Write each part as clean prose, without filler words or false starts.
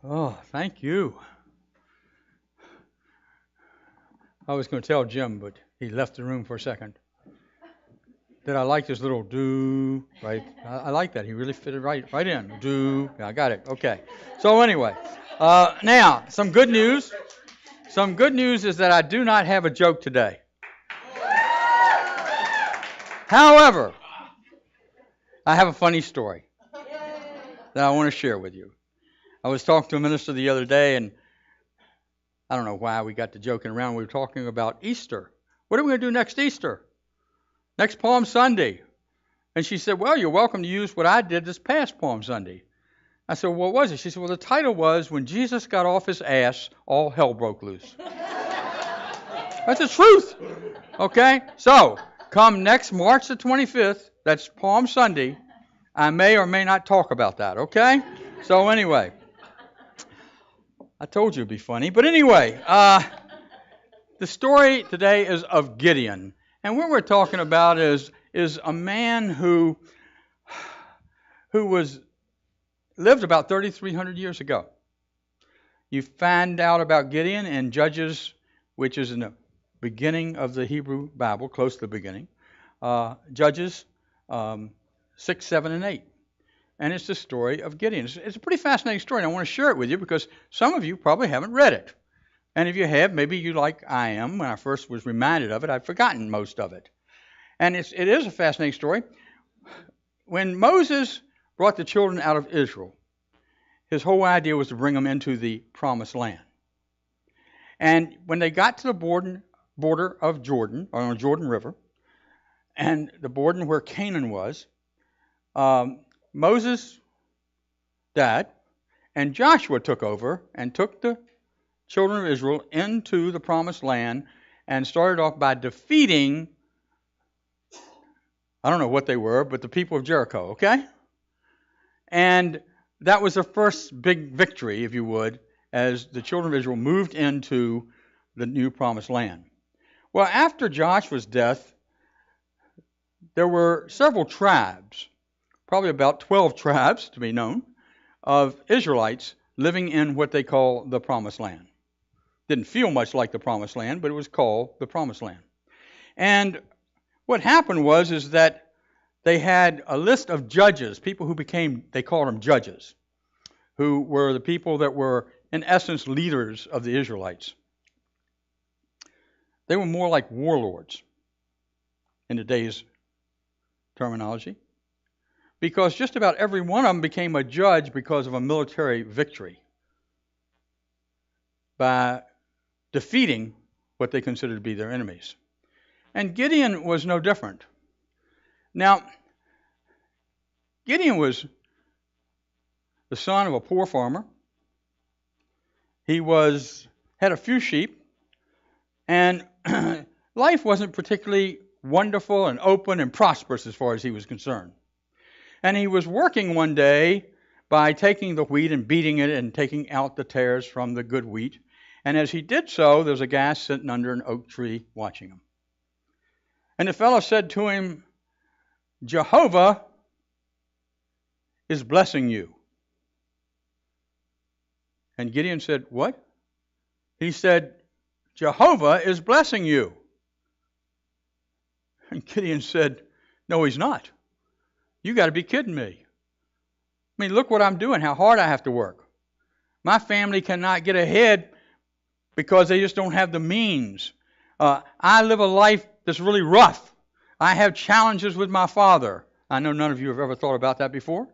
Oh, thank you. I was going to tell Jim, but he left the room for a second. That I like this little do, right? I like that. He really fit it right in. Do. Yeah, I got it. Okay. So anyway, now some good news. Some good news is that I do not have a joke today. However, I have a funny story that I want to share with you. I was talking to a minister the other day, and I don't know why we got to joking around. We were talking about Easter. What are we going to do next Easter? Next Palm Sunday. And she said, well, you're welcome to use what I did this past Palm Sunday. I said, what was it? She said, well, the title was, When Jesus Got Off His Ass, All Hell Broke Loose. That's the truth. Okay? So, come next March the 25th, that's Palm Sunday, I may or may not talk about that, okay? So anyway, I told you it'd be funny. But anyway, the story today is of Gideon. And what we're talking about is a man who lived about 3,300 years ago. You find out about Gideon in Judges, which is in the beginning of the Hebrew Bible, close to the beginning. Judges 6, 7, and 8. And it's the story of Gideon. It's a pretty fascinating story, and I want to share it with you because some of you probably haven't read it. And if you have, maybe you like I am. When I first was reminded of it, I'd forgotten most of it. And it is a fascinating story. When Moses brought the children out of Israel, his whole idea was to bring them into the promised land. And when they got to the border of Jordan, or on the Jordan River, and the border where Canaan was, Moses died, and Joshua took over and took the children of Israel into the promised land and started off by defeating, I don't know what they were, but the people of Jericho, okay? And that was the first big victory, if you would, as the children of Israel moved into the new promised land. Well, after Joshua's death, there were several tribes, probably about 12 tribes to be known, of Israelites living in what they call the promised land. Didn't feel much like the promised land, but it was called the promised land. And what happened is that they had a list of judges, people who became, they called them judges, who were the people that were, in essence, leaders of the Israelites. They were more like warlords in today's terminology, because just about every one of them became a judge because of a military victory by defeating what they considered to be their enemies. And Gideon was no different. Now, Gideon was the son of a poor farmer. He had a few sheep, and life wasn't particularly wonderful and open and prosperous as far as he was concerned. And he was working one day by taking the wheat and beating it and taking out the tares from the good wheat. And as he did so, there was a guy sitting under an oak tree watching him. And the fellow said to him, Jehovah is blessing you. And Gideon said, what? He said, Jehovah is blessing you. And Gideon said, no, he's not. You got to be kidding me. I mean, look what I'm doing, how hard I have to work. My family cannot get ahead because they just don't have the means. I live a life that's really rough. I have challenges with my father. I know none of you have ever thought about that before,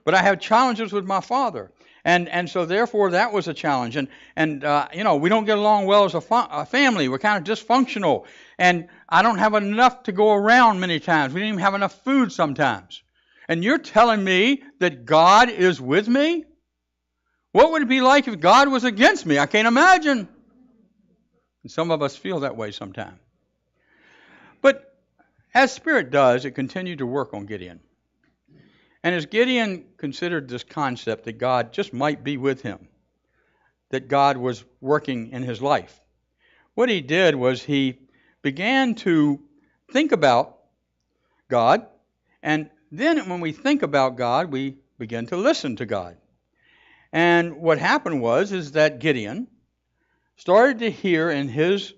but I have challenges with my father. And so therefore that was a challenge. And we don't get along well as a family. We're kind of dysfunctional. And I don't have enough to go around many times. We don't even have enough food sometimes. And you're telling me that God is with me? What would it be like if God was against me? I can't imagine. And some of us feel that way sometimes. But as Spirit does, it continued to work on Gideon. And as Gideon considered this concept that God just might be with him, that God was working in his life, what he did was he began to think about God, and then when we think about God, we begin to listen to God. And what happened is that Gideon started to hear in his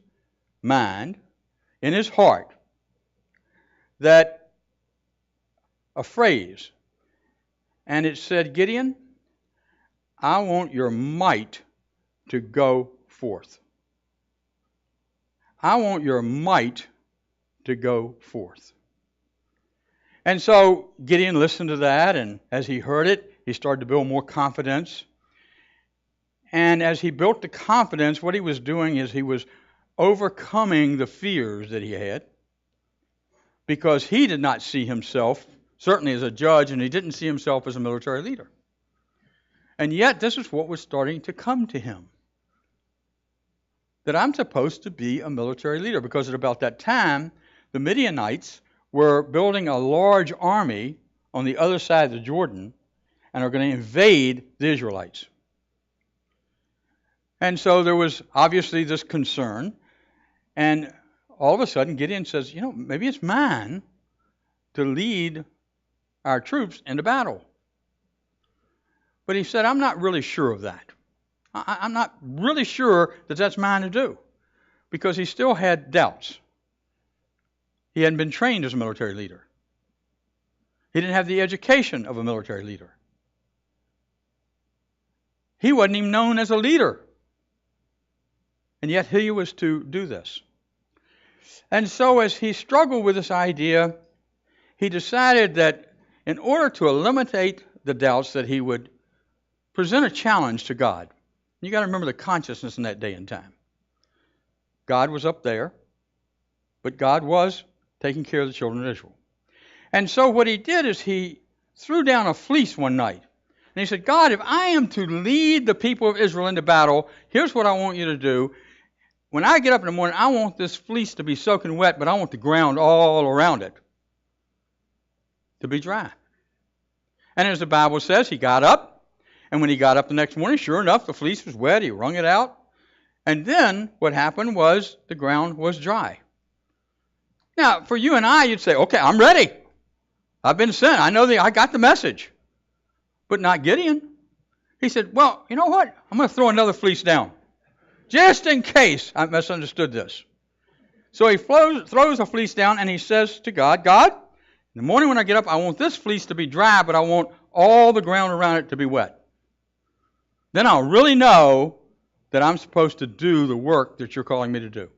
mind, in his heart, that a phrase, and it said, Gideon, I want your might to go forth. I want your might to go forth. And so Gideon listened to that, and as he heard it, he started to build more confidence. And as he built the confidence, what he was doing is he was overcoming the fears that he had, because he did not see himself, certainly as a judge, and he didn't see himself as a military leader. And yet this is what was starting to come to him, that I'm supposed to be a military leader, because at about that time, the Midianites were building a large army on the other side of the Jordan and are going to invade the Israelites. And so there was obviously this concern, and all of a sudden Gideon says, maybe it's mine to lead our troops into battle. But he said, I'm not really sure of that. I'm not really sure that that's mine to do, because he still had doubts. He hadn't been trained as a military leader. He didn't have the education of a military leader. He wasn't even known as a leader. And yet he was to do this. And so as he struggled with this idea, he decided that in order to eliminate the doubts, that he would present a challenge to God. You got to remember the consciousness in that day and time. God was up there, but God was taking care of the children of Israel. And so what he did is he threw down a fleece one night. And he said, God, if I am to lead the people of Israel into battle, here's what I want you to do. When I get up in the morning, I want this fleece to be soaking wet, but I want the ground all around it to be dry. And as the Bible says, he got up, and when he got up the next morning, sure enough, the fleece was wet. He wrung it out. And then what happened was the ground was dry. Now, for you and I, you'd say, okay, I'm ready. I've been sent. I got the message. But not Gideon. He said, well, you know what? I'm going to throw another fleece down, just in case I misunderstood this. So he throws a fleece down, and he says to God, God, in the morning when I get up, I want this fleece to be dry, but I want all the ground around it to be wet. Then I'll really know that I'm supposed to do the work that you're calling me to do.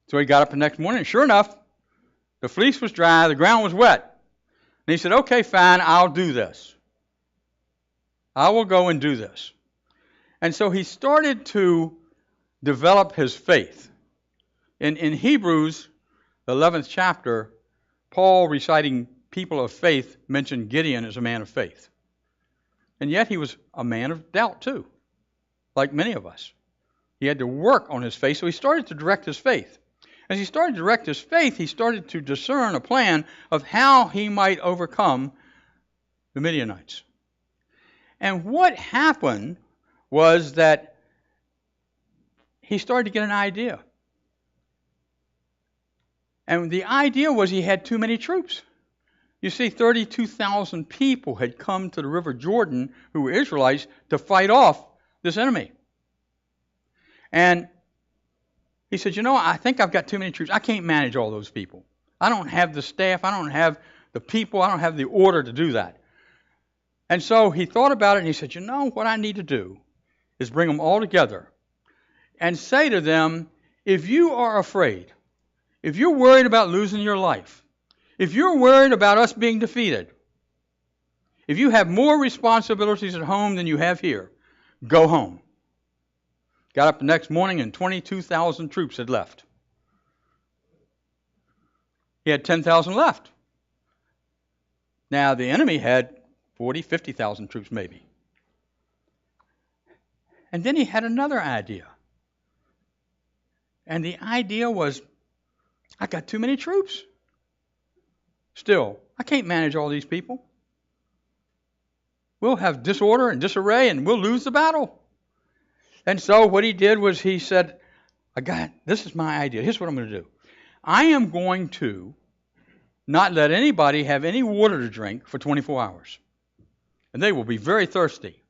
So he got up the next morning, and sure enough, the fleece was dry, the ground was wet. And he said, okay, fine, I'll do this. I will go and do this. And so he started to develop his faith. In Hebrews, the 11th chapter, Paul, reciting people of faith, mentioned Gideon as a man of faith. And yet he was a man of doubt too, like many of us. He had to work on his faith, so he started to direct his faith. As he started to direct his faith, he started to discern a plan of how he might overcome the Midianites. And what happened was that he started to get an idea. And the idea was he had too many troops. You see, 32,000 people had come to the River Jordan who were Israelites to fight off this enemy. And he said, I think I've got too many troops. I can't manage all those people. I don't have the staff. I don't have the people. I don't have the order to do that. And so he thought about it, and he said, what I need to do is bring them all together and say to them, if you are afraid, if you're worried about losing your life, if you're worried about us being defeated, if you have more responsibilities at home than you have here, go home. Got up the next morning and 22,000 troops had left. He had 10,000 left. Now the enemy had 40, 50,000 troops maybe. And then he had another idea. And the idea was, I got too many troops. Still, I can't manage all these people. We'll have disorder and disarray and we'll lose the battle. And so what he did was he said, this is my idea. Here's what I'm going to do. I am going to not let anybody have any water to drink for 24 hours. And they will be very thirsty.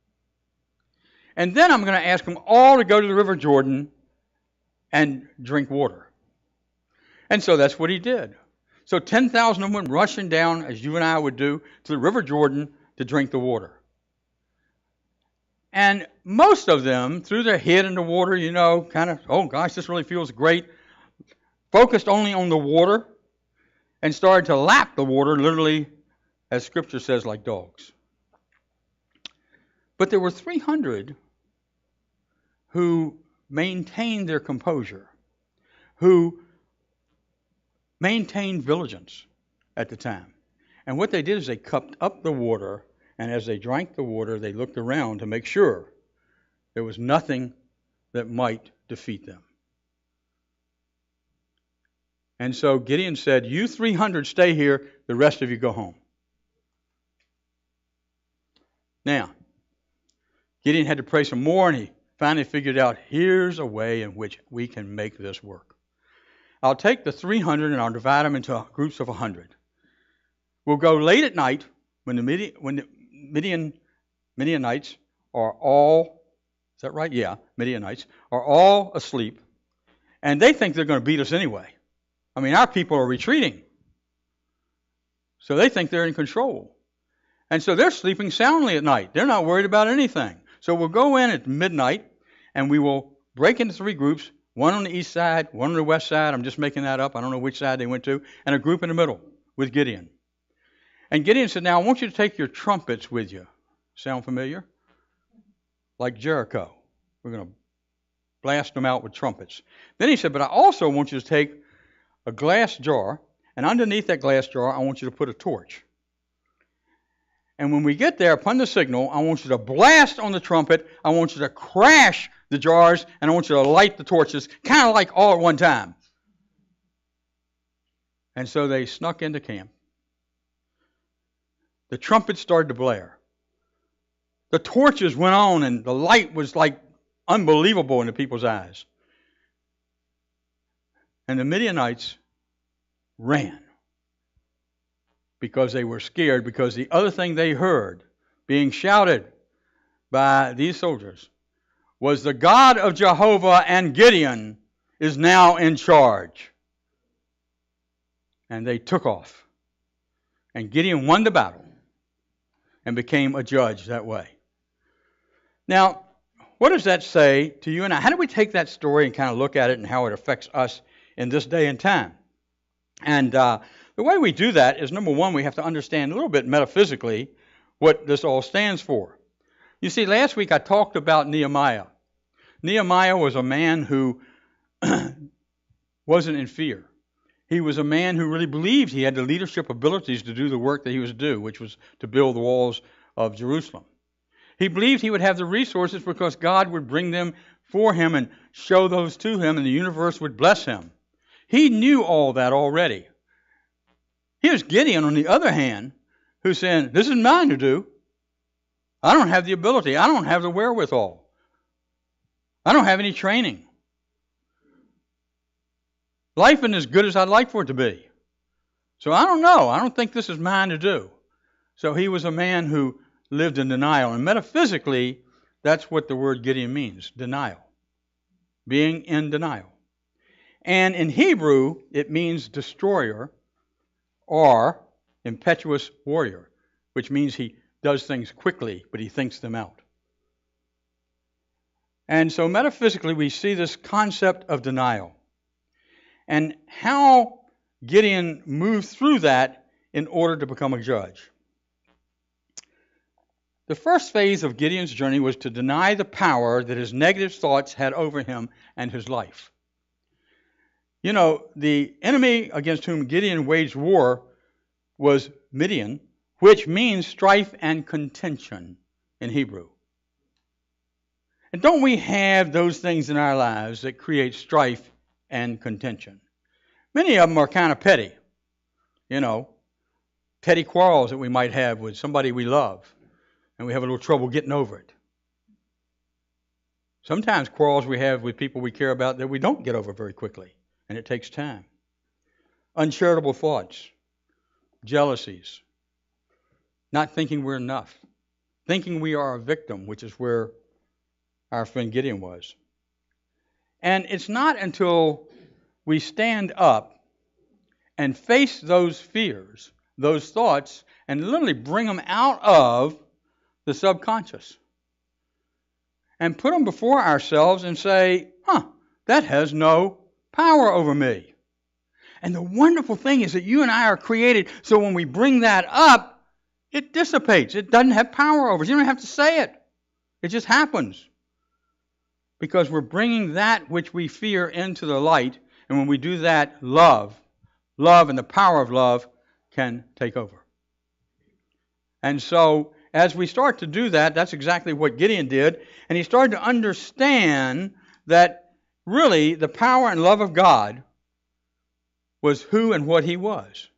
And then I'm going to ask them all to go to the River Jordan and drink water. And so that's what he did. So 10,000 of them went rushing down, as you and I would do, to the River Jordan to drink the water. And most of them threw their head in the water, kind of, oh gosh, this really feels great, focused only on the water, and started to lap the water, literally, as Scripture says, like dogs. But there were 300 who maintained their composure, who maintained vigilance at the time. And what they did is they cupped up the water, and as they drank the water, they looked around to make sure there was nothing that might defeat them. And so Gideon said, you 300 stay here, the rest of you go home. Now, Gideon had to pray some more, and he finally figured out, here's a way in which we can make this work. I'll take the 300 and I'll divide them into groups of 100. We'll go late at night when the Midianites are all, is that right? Yeah, Midianites are all asleep, and they think they're going to beat us anyway. I mean, our people are retreating, so they think they're in control. And so they're sleeping soundly at night. They're not worried about anything. So we'll go in at midnight, and we will break into 3 groups, one on the east side, one on the west side. I'm just making that up. I don't know which side they went to. And a group in the middle with Gideon. And Gideon said, now I want you to take your trumpets with you. Sound familiar? Like Jericho. We're going to blast them out with trumpets. Then he said, but I also want you to take a glass jar, and underneath that glass jar, I want you to put a torch. And when we get there, upon the signal, I want you to blast on the trumpet, I want you to crash the jars, and I want you to light the torches, kind of like all at one time. And so they snuck into camp. The trumpets started to blare. The torches went on, and the light was like unbelievable in the people's eyes. And the Midianites ran because they were scared, because the other thing they heard being shouted by these soldiers was the God of Jehovah and Gideon is now in charge. And they took off. And Gideon won the battle and became a judge that way. Now, what does that say to you and I? How do we take that story and kind of look at it and how it affects us in this day and time? And the way we do that is, number one, we have to understand a little bit metaphysically what this all stands for. You see, last week I talked about Nehemiah. Nehemiah was a man who wasn't in fear. He was a man who really believed he had the leadership abilities to do the work that he was to do, which was to build the walls of Jerusalem. He believed he would have the resources because God would bring them for him and show those to him, and the universe would bless him. He knew all that already. Here's Gideon, on the other hand, who's saying, this is mine to do. I don't have the ability. I don't have the wherewithal. I don't have any training. Life isn't as good as I'd like for it to be. So I don't know. I don't think this is mine to do. So he was a man who lived in denial. And metaphysically, that's what the word Gideon means, denial. Being in denial. And in Hebrew, it means destroyer or impetuous warrior, which means he does things quickly, but he thinks them out. And so metaphysically, we see this concept of denial and how Gideon moved through that in order to become a judge. The first phase of Gideon's journey was to deny the power that his negative thoughts had over him and his life. You know, the enemy against whom Gideon waged war was Midian, which means strife and contention in Hebrew. And don't we have those things in our lives that create strife and contention? Many of them are kind of petty. You know, petty quarrels that we might have with somebody we love, and we have a little trouble getting over it. Sometimes quarrels we have with people we care about that we don't get over very quickly, and it takes time. Uncharitable thoughts, jealousies, not thinking we're enough, thinking we are a victim, which is where our friend Gideon was. And it's not until we stand up and face those fears, those thoughts, and literally bring them out of the subconscious and put them before ourselves and say, that has no power over me. And the wonderful thing is that you and I are created so when we bring that up, it dissipates. It doesn't have power over us. You don't have to say it. It just happens. Because we're bringing that which we fear into the light, and when we do that, love and the power of love can take over. And so, as we start to do that, that's exactly what Gideon did, and he started to understand that really the power and love of God was who and what he was.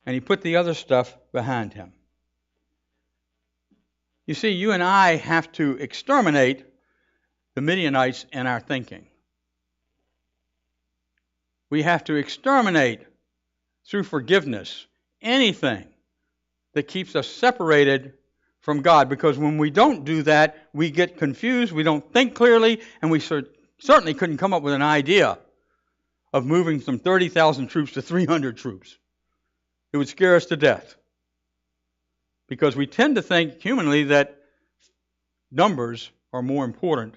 And he put the other stuff behind him. You see, you and I have to exterminate the Midianites in our thinking. We have to exterminate through forgiveness anything that keeps us separated from God. Because when we don't do that, we get confused, we don't think clearly, and we certainly couldn't come up with an idea of moving from 30,000 troops to 300 troops. It would scare us to death. Because we tend to think humanly that numbers are more important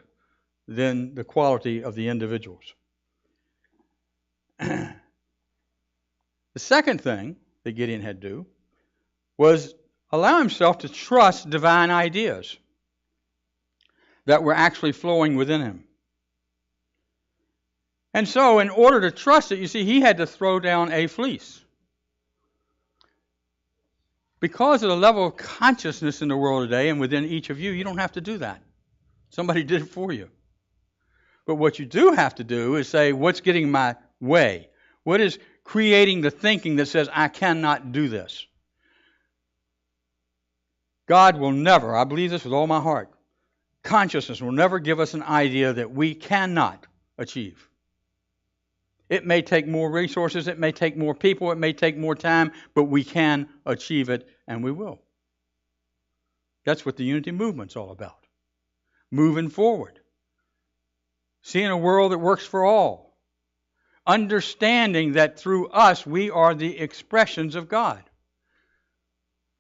than the quality of the individuals. The second thing that Gideon had to do was allow himself to trust divine ideas that were actually flowing within him. And so, in order to trust it, you see, he had to throw down a fleece. Because of the level of consciousness in the world today and within each of you, you don't have to do that. Somebody did it for you. But what you do have to do is say, what's getting in my way? What is creating the thinking that says, I cannot do this? God will never, I believe this with all my heart, consciousness will never give us an idea that we cannot achieve. It may take more resources, it may take more people, it may take more time, but we can achieve it, and we will. That's what the unity movement's all about. Moving forward. Seeing a world that works for all. Understanding that through us, we are the expressions of God.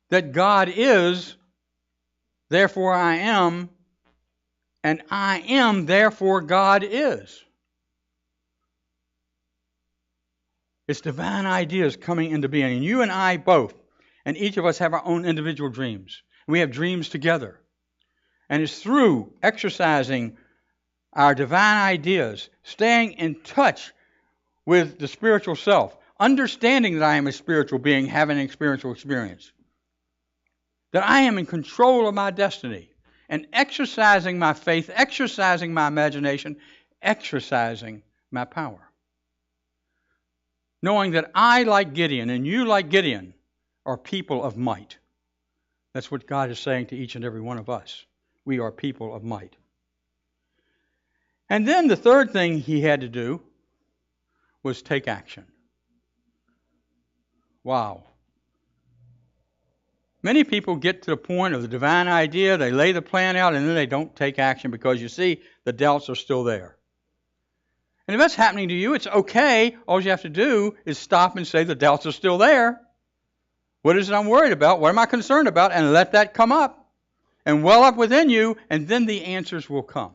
That God is, therefore I am, and I am, therefore God is. It's divine ideas coming into being. And you and I both, and each of us have our own individual dreams. We have dreams together. And it's through exercising our divine ideas, staying in touch with the spiritual self, understanding that I am a spiritual being, having an spiritual experience, that I am in control of my destiny, and exercising my faith, exercising my imagination, exercising my power. Knowing that I, like Gideon, and you, like Gideon, are people of might. That's what God is saying to each and every one of us. We are people of might. And then the third thing he had to do was take action. Wow. Many people get to the point of the divine idea, they lay the plan out, and then they don't take action because, you see, the doubts are still there. And if that's happening to you, it's okay. All you have to do is stop and say the doubts are still there. What is it I'm worried about? What am I concerned about? And let that come up and well up within you, and then the answers will come.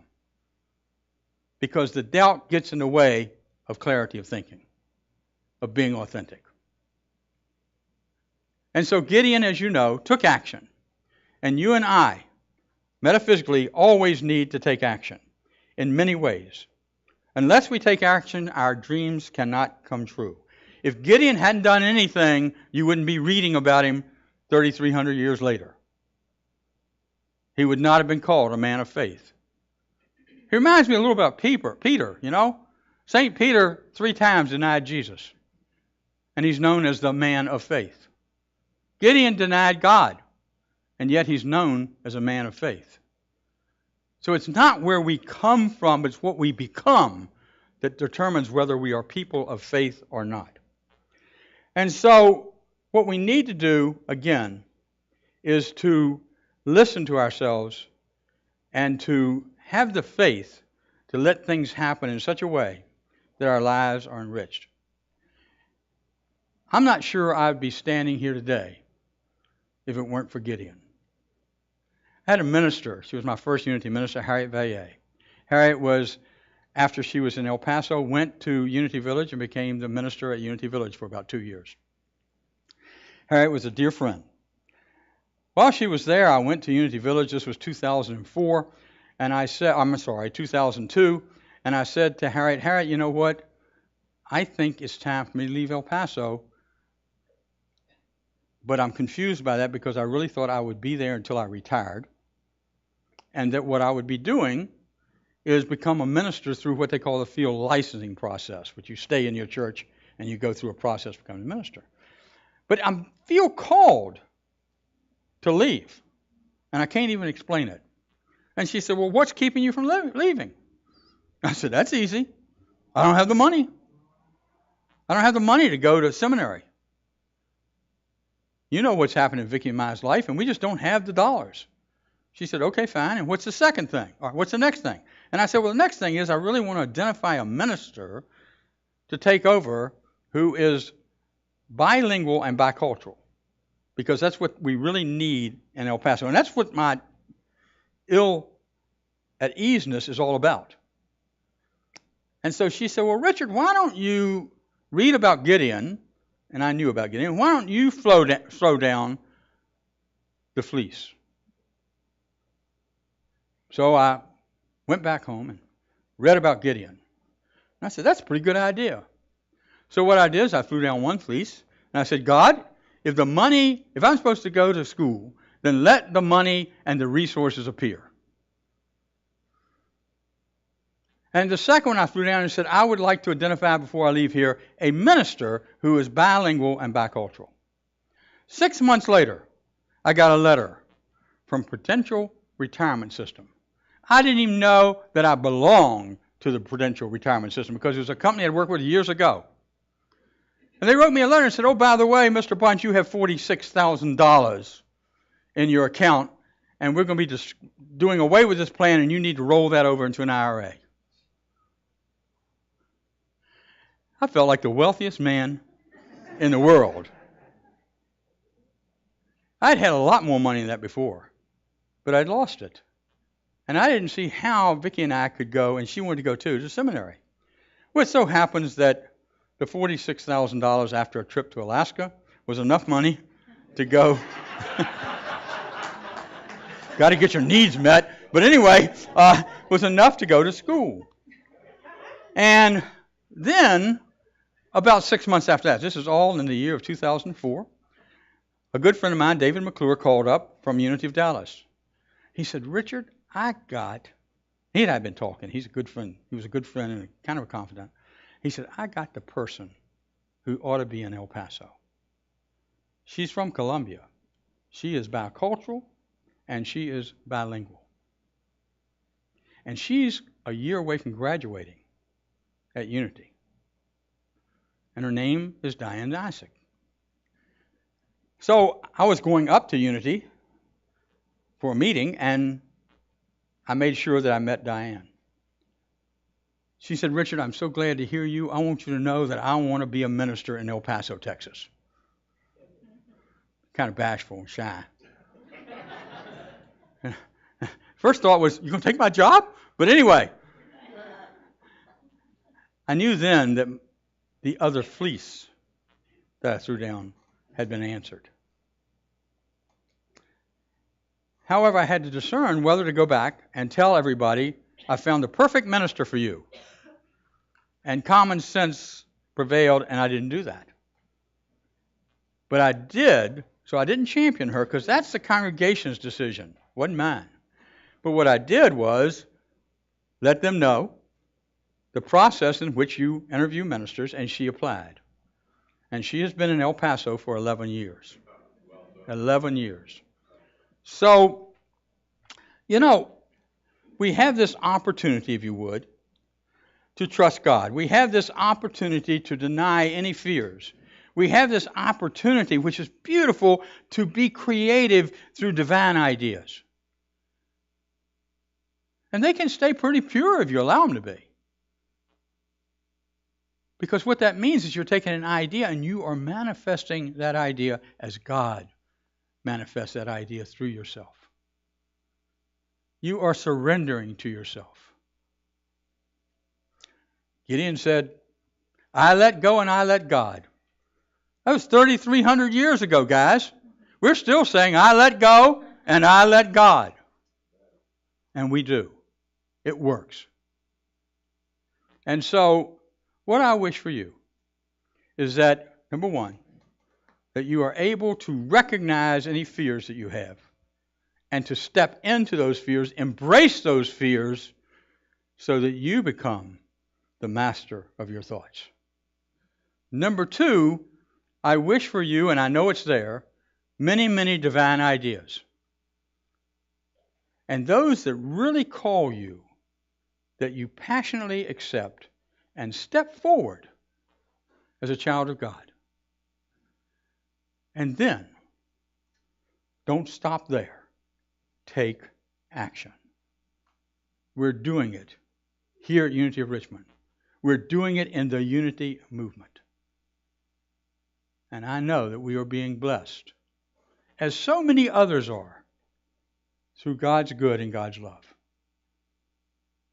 Because the doubt gets in the way of clarity of thinking, of being authentic. And so Gideon, as you know, took action. And you and I, metaphysically, always need to take action in many ways. Unless we take action, our dreams cannot come true. If Gideon hadn't done anything, you wouldn't be reading about him 3,300 years later. He would not have been called a man of faith. He reminds me a little about Peter, you know. St. Peter 3 times denied Jesus. And he's known as the man of faith. Gideon denied God. And yet he's known as a man of faith. So it's not where we come from, but it's what we become that determines whether we are people of faith or not. And so what we need to do, again, is to listen to ourselves and to have the faith to let things happen in such a way that our lives are enriched. I'm not sure I'd be standing here today if it weren't for Gideon. I had a minister. She was my first Unity minister, Harriet Vallier. Harriet was, after she was in El Paso, went to Unity Village and became the minister at Unity Village for about 2 years. Harriet was a dear friend. While she was there, I went to Unity Village. This was 2004, and 2002, and I said to Harriet, you know what? I think it's time for me to leave El Paso, but I'm confused by that because I really thought I would be there until I retired, and that what I would be doing is become a minister through what they call the field licensing process, which you stay in your church and you go through a process to become a minister. But I feel called to leave, and I can't even explain it. And she said, well, what's keeping you from leaving? I said, that's easy. I don't have the money. I don't have the money to go to seminary. You know what's happened in Vicki and my life, and we just don't have the dollars. She said, okay, fine, and what's the second thing? Or what's the next thing? And I said, well, the next thing is I really want to identify a minister to take over who is bilingual and bicultural, because that's what we really need in El Paso. And that's what my ill-at-easeness is all about. And so she said, well, Richard, why don't you read about Gideon? And I knew about Gideon. Why don't you slow down the Fleece? So I went back home and read about Gideon. And I said, that's a pretty good idea. So what I did is I threw down one fleece, and I said, God, if I'm supposed to go to school, then let the money and the resources appear. And the second one I threw down and said, I would like to identify before I leave here a minister who is bilingual and bicultural. 6 months later, I got a letter from Prudential Retirement System. I didn't even know that I belonged to the Prudential Retirement System because it was a company I'd worked with years ago. And they wrote me a letter and said, oh, by the way, Mr. Bunch, you have $46,000 in your account, and we're going to be just doing away with this plan, and you need to roll that over into an IRA. I felt like the wealthiest man in the world. I'd had a lot more money than that before, but I'd lost it. And I didn't see how Vicki and I could go, and she wanted to go too, to seminary. Well, it so happens that the $46,000 after a trip to Alaska was enough money to go. Got to get your needs met. But anyway, was enough to go to school. And then, about 6 months after that, this is all in the year of 2004, a good friend of mine, David McClure, called up from Unity of Dallas. He said, Richard, he and I had been talking. He's a good friend. He was a good friend and kind of a confidant. He said, I got the person who ought to be in El Paso. She's from Colombia. She is bicultural, and she is bilingual. And she's a year away from graduating at Unity. And her name is Diane Isaac. So I was going up to Unity for a meeting, and I made sure that I met Diane. She said, Richard, I'm so glad to hear you. I want you to know that I want to be a minister in El Paso, Texas. Kind of bashful and shy. First thought was, you going to take my job? But anyway, I knew then that the other fleece that I threw down had been answered. However, I had to discern whether to go back and tell everybody, I found the perfect minister for you. And common sense prevailed, and I didn't do that. But I did, so I didn't champion her, because that's the congregation's decision, wasn't mine. But what I did was let them know the process in which you interview ministers, and she applied. And she has been in El Paso for 11 years. 11 years. So, we have this opportunity, if you would, to trust God. We have this opportunity to deny any fears. We have this opportunity, which is beautiful, to be creative through divine ideas. And they can stay pretty pure if you allow them to be. Because what that means is you're taking an idea and you are manifesting that idea as God manifests that idea through yourself. You are surrendering to yourself. Gideon said, I let go and I let God. That was 3,300 years ago, guys. We're still saying, I let go and I let God. And we do. It works. And so, what I wish for you is that, number one, that you are able to recognize any fears that you have and to step into those fears, embrace those fears, so that you become the master of your thoughts. Number two, I wish for you, and I know it's there, many, many divine ideas. And those that really call you, that you passionately accept and step forward as a child of God. And then, don't stop there. Take action. We're doing it here at Unity of Richmond. We're doing it in the Unity movement. And I know that we are being blessed, as so many others are, through God's good and God's love.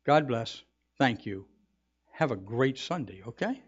God bless. Thank you. Have a great Sunday, okay?